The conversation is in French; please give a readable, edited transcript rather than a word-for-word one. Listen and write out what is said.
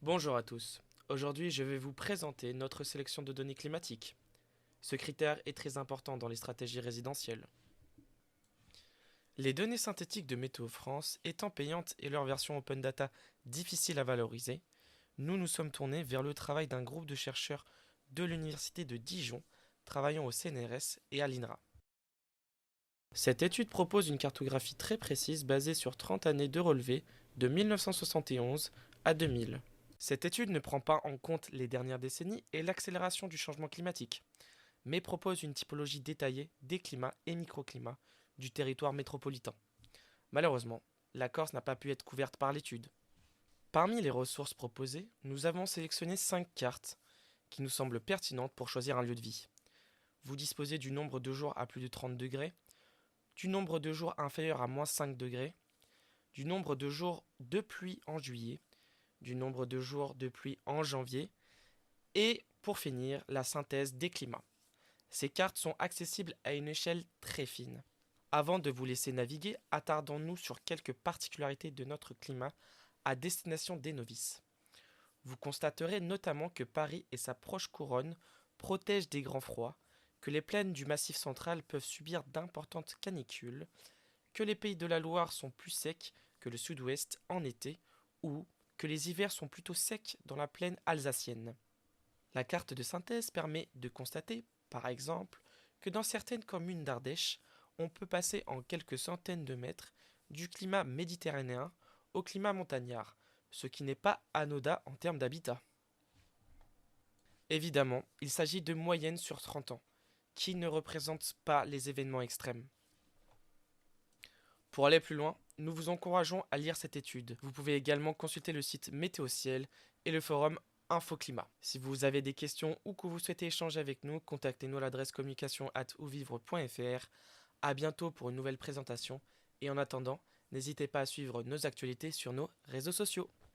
Bonjour à tous. Aujourd'hui, je vais vous présenter notre sélection de données climatiques. Ce critère est très important dans les stratégies résidentielles. Les données synthétiques de Météo France étant payantes et leur version open data difficile à valoriser, nous nous sommes tournés vers le travail d'un groupe de chercheurs de l'Université de Dijon travaillant au CNRS et à l'INRA. Cette étude propose une cartographie très précise basée sur 30 années de relevés de 1971 à 2000. Cette étude ne prend pas en compte les dernières décennies et l'accélération du changement climatique, mais propose une typologie détaillée des climats et microclimats du territoire métropolitain. Malheureusement, la Corse n'a pas pu être couverte par l'étude. Parmi les ressources proposées, nous avons sélectionné 5 cartes qui nous semblent pertinentes pour choisir un lieu de vie. Vous disposez du nombre de jours à plus de 30 degrés, du nombre de jours inférieur à moins 5 degrés, du nombre de jours de pluie en juillet, du nombre de jours de pluie en janvier, et pour finir, la synthèse des climats. Ces cartes sont accessibles à une échelle très fine. Avant de vous laisser naviguer, attardons-nous sur quelques particularités de notre climat à destination des novices. Vous constaterez notamment que Paris et sa proche couronne protègent des grands froids, que les plaines du Massif central peuvent subir d'importantes canicules, que les pays de la Loire sont plus secs que le sud-ouest en été, ou que les hivers sont plutôt secs dans la plaine alsacienne. La carte de synthèse permet de constater, par exemple, que dans certaines communes d'Ardèche, on peut passer en quelques centaines de mètres du climat méditerranéen au climat montagnard, ce qui n'est pas anodin en termes d'habitat. Évidemment, il s'agit de moyennes sur 30 ans, qui ne représentent pas les événements extrêmes. Pour aller plus loin, nous vous encourageons à lire cette étude. Vous pouvez également consulter le site Météociel et le forum Infoclimat. Si vous avez des questions ou que vous souhaitez échanger avec nous, contactez-nous à l'adresse communication@ouvivre.fr. À bientôt pour une nouvelle présentation et en attendant, n'hésitez pas à suivre nos actualités sur nos réseaux sociaux.